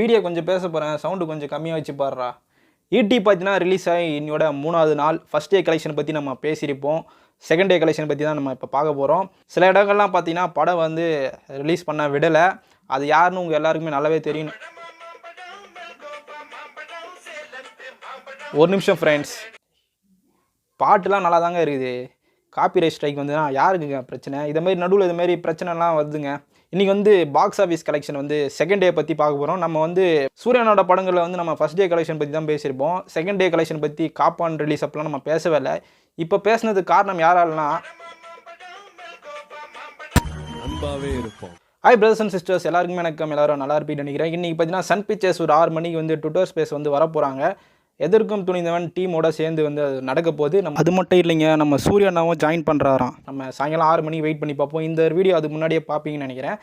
Video கொஞ்சம் பேச போகிறேன், சவுண்டு கொஞ்சம் கம்மியாக வச்சு பாடுறா. ஈட்டி பார்த்தீங்கன்னா ரிலீஸ் ஆகி இன்னையோட 3வது நாள். ஃபஸ்ட் டே கலெக்ஷன் பற்றி நம்ம பேசியிருப்போம். செகண்ட் டே கலெக்ஷன் பற்றி தான் நம்ம இப்போ பார்க்க போகிறோம். சில இடங்கள்லாம் பார்த்தீங்கன்னா படம் வந்து ரிலீஸ் பண்ண விடலை. அது யாருன்னு உங்கள் எல்லாருக்குமே நல்லாவே தெரியும். ஒரு நிமிஷம் ஃப்ரெண்ட்ஸ், பாட்டுலாம் நல்லா தாங்க இருக்குது. காப்பிரைட் ஸ்ட்ரைக் வந்துன்னா யாருக்குங்க பிரச்சனை? இதேமாரி நடுவில் இதுமாரி பிரச்சனைலாம் வருதுங்க. இன்றைக்கி வந்து பாக்ஸ் ஆஃபீஸ் கலெக்ஷன் வந்து செகண்ட் டே பற்றி பார்க்க போகிறோம். நம்ம வந்து சூரியனோட படங்களில் வந்து நம்ம ஃபஸ்ட் டே கலெக்ஷன் பற்றி தான் பேசியிருப்போம். செகண்ட் டே கலெக்ஷன் பற்றி காப்பான் ரிலீஸ் அப்பெல்லாம் நம்ம பேசவே இல்லை. இப்போ பேசுனதுக்கு காரணம் யாராலனா அன்பாவே இருப்போம். ஹாய் பிரதர்ஸ் அண்ட் சிஸ்டர்ஸ், எல்லாருக்குமே வணக்கம். எல்லாரும் நல்லா இருப்பீங்கன்னு நினைக்கிறேன். இன்றைக்கி பார்த்தீங்கன்னா சன் பிக்சர்ஸ் ஒரு 6 மணிக்கு வந்து ட்விட்டர் ஸ்பேஸ் வந்து வரப்போகிறாங்க. எதிர்க்கும் துணிந்தவன் டீமோட சேர்ந்து வந்து அது நடக்க போகுது. நம்ம அது மட்டும் இல்லைங்க, நம்ம சூரியனாவும் ஜாயின் பண்ணுறாராம். நம்ம சாயங்காலம் 6 மணிக்கு வெயிட் பண்ணி பார்ப்போம். இந்த வீடியோ அதுக்கு முன்னாடியே பார்ப்பீங்கன்னு நினைக்கிறேன்.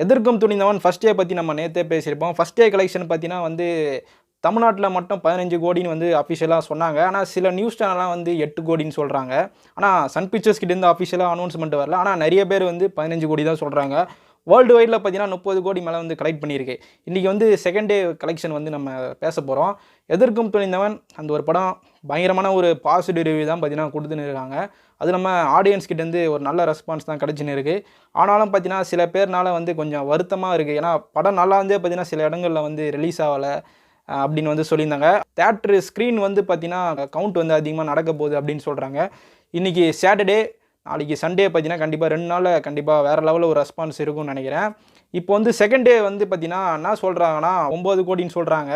எதிர்க்கும் துணிந்தவன் ஃபஸ்ட் டே பற்றி நம்ம நேற்றே பேசியிருப்போம். ஃபஸ்ட் டே கலெக்ஷன் பார்த்தீங்கன்னா வந்து தமிழ்நாட்டில் மட்டும் 15 கோடின்னு வந்து அஃபிஷியலாக சொன்னாங்க. ஆனால் சில நியூஸ் சேனல்லாம் வந்து 8 கோடின்னு சொல்கிறாங்க. ஆனால் சன் பிக்சர்ஸ் கிட்டேருந்து அஃபிஷியலாக அனௌன்ஸ்மெண்ட் வரல. ஆனால் நிறைய பேர் வந்து 15 கோடி தான் சொல்கிறாங்க. வேர்ல்டு வைடில் பார்த்தீங்கன்னா 30 கோடி மேலே வந்து கலெக்ட் பண்ணியிருக்கு. இன்றைக்கி வந்து செகண்ட் டே கலெக்ஷன் வந்து நம்ம பேச போகிறோம். எதிர்க்கும் துணிந்தவன் அந்த ஒரு படம் பயங்கரமான ஒரு பாசிட்டிவ் ரிவ்யூ தான் பார்த்தீங்கன்னா கொடுத்துன்னு இருக்காங்க. அது நம்ம ஆடியன்ஸ் கிட்டேருந்து ஒரு நல்ல ரெஸ்பான்ஸ் தான் கிடச்சின்னு இருக்குது. ஆனாலும் பார்த்தீங்கன்னா சில பேர்னால வந்து கொஞ்சம் வருத்தமாக இருக்குது. ஏன்னா படம் நல்லா இருந்தே பார்த்தீங்கன்னா சில இடங்களில் வந்து ரிலீஸ் ஆகலை அப்படின்னு வந்து சொல்லியிருந்தாங்க. தேட்ரு ஸ்க்ரீன் வந்து பார்த்தீங்கன்னா கவுண்ட் வந்து அதிகமாக நடக்க போகுது அப்படின்னு சொல்கிறாங்க. இன்றைக்கி சாட்டர்டே, நாளைக்கு சண்டே பார்த்தீங்கன்னா கண்டிப்பாக 2 நாளில் கண்டிப்பாக வேறு லெவலில் ஒரு ரெஸ்பான்ஸ் இருக்கும்னு நினைக்கிறேன். இப்போ வந்து செகண்ட் டே வந்து பார்த்தீங்கன்னா என்ன சொல்கிறாங்கன்னா 9 கோடின்னு சொல்கிறாங்க.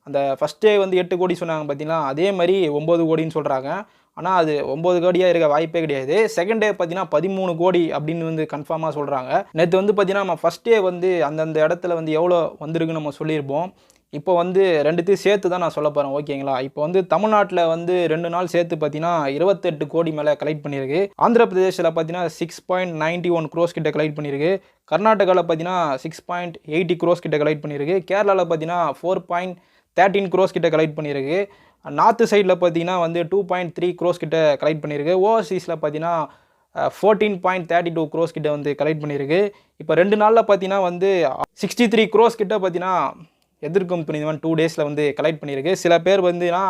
அந்த ஃபஸ்ட் டே வந்து 8 கோடி சொன்னாங்க பார்த்தீங்கன்னா, அதே மாதிரி 9 கோடின்னு சொல்கிறாங்க. ஆனால் அது 9 கோடியாக இருக்க வாய்ப்பே கிடையாது. செகண்ட் டே பார்த்தீங்கன்னா 13 கோடி அப்படின்னு வந்து கன்ஃபார்மாக சொல்கிறாங்க. நேற்று வந்து பார்த்தீங்கன்னா நம்ம ஃபஸ்ட் டே வந்து அந்தந்த இடத்துல வந்து எவ்வளோ வந்திருக்குன்னு நம்ம சொல்லியிருப்போம். இப்போ வந்து ரெண்டுத்தையும் சேர்த்து தான் நான் சொல்ல போகிறேன், ஓகேங்களா? இப்போ வந்து தமிழ்நாட்டில் வந்து 2 நாள் சேர்த்து பார்த்தீங்கன்னா 28 கோடி மேலே கலெக்ட் பண்ணியிருக்கு. ஆந்திர பிரதேசில் பார்த்தீங்கன்னா 6.91 க்ரோஸ் கிட்ட கலெக்ட் பண்ணியிருக்கு. கர்நாடகாவில் பார்த்தீங்கன்னா 6.80 க்ரோஸ் கிட்ட கலெக்ட் பண்ணியிருக்கு. கேரளாவில் பார்த்தீங்கன்னா 4.13 க்ரோஸ் கிட்ட கலெக்ட் பண்ணியிருக்கு. நார்த்து சைடில் பார்த்தீங்கன்னா வந்து 2.3 க்ரோஸ் கிட்ட கலெக்ட் பண்ணியிருக்கு. ஓவர்சீஸில் பார்த்தீங்கன்னா 14.32 க்ரோஸ் கிட்ட வந்து கலெக்ட் பண்ணியிருக்கு. இப்போ 2 நாளில் பார்த்தீங்கன்னா வந்து 63 க்ரோஸ் கிட்ட பார்த்தீங்கன்னா எதிர்க்கும் துணிந்தவன் 2 டேஸில் வந்து கலெக்ட் பண்ணியிருக்கு. சில பேர் வந்துன்னா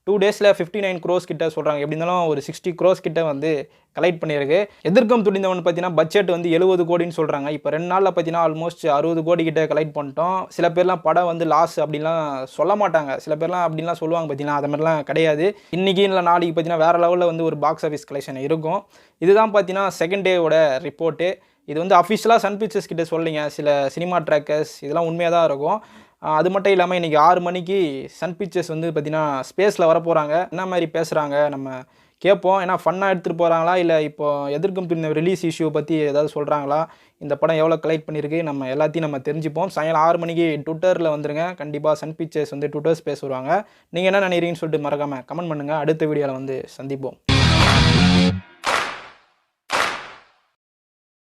2 டேஸில் 59 க்ரோஸ் கிட்ட சொல்கிறாங்க. எப்படி இருந்தாலும் ஒரு 60 க்ரோஸ் கிட்ட வந்து கலெக்ட் பண்ணியிருக்கு. எதிர்க்கும் துணிந்தவன் பார்த்தீங்கன்னா பட்ஜெட் வந்து 70 கோடின்னு சொல்கிறாங்க. இப்போ 2 நாளில் பார்த்தீங்கன்னா ஆல்மோஸ்ட் 60 கோடி கிட்ட கலெக்ட் பண்ணிட்டோம். சில பேர்லாம் படம் வந்து லாஸ் அப்படின்லாம் சொல்ல மாட்டாங்க. சில பேர்லாம் அப்படின்லாம் சொல்லுவாங்க பார்த்தீங்கன்னா, அது மாதிரிலாம் கிடையாது. இன்றைக்கி இல்லை நாளைக்கு பார்த்தீங்கன்னா வேறு லெவலில் வந்து ஒரு பாக்ஸ் ஆஃபீஸ் கலெக்ஷன் இருக்கும். இதுதான் பார்த்தீங்கன்னா செகண்ட் டேவோட ரிப்போர்ட்டு. இது வந்து அஃபிஷியலாக சன் பிக்சர்ஸ் கிட்ட சொல்லிங்க. சில சினிமா ட்ராக்கர்ஸ் இதெல்லாம் உண்மையாக தான் இருக்கும். அது மட்டும் இல்லாமல் இன்றைக்கி 6 மணிக்கு சன் பிக்சர்ஸ் வந்து பார்த்திங்கன்னா ஸ்பேஸில் வரப்போகிறாங்க. என்ன மாதிரி பேசுகிறாங்க நம்ம கேட்போம். ஏன்னா ஃபன்னாக எடுத்துகிட்டு போகிறாங்களா, இல்லை இப்போது எதிர்க்கும் பின்ன ரிலீஸ் இஷ்யூ பற்றி ஏதாவது சொல்கிறாங்களா, இந்த படம் எவ்வளோ கலெக்ட் பண்ணியிருக்கு, நம்ம எல்லாத்தையும் நம்ம தெரிஞ்சுப்போம். சாயங்காலம் 6 மணிக்கு ட்விட்டரில் வந்துருங்க. கண்டிப்பாக சன் பிக்சர்ஸ் வந்து ட்விட்டர் ஸ்பேஸ் வருவாங்க. நீங்கள் என்ன நினைக்கிறீங்கன்னு சொல்லிட்டு மறக்காமல் கமெண்ட் பண்ணுங்கள். அடுத்த வீடியோவில் வந்து சந்திப்போம்.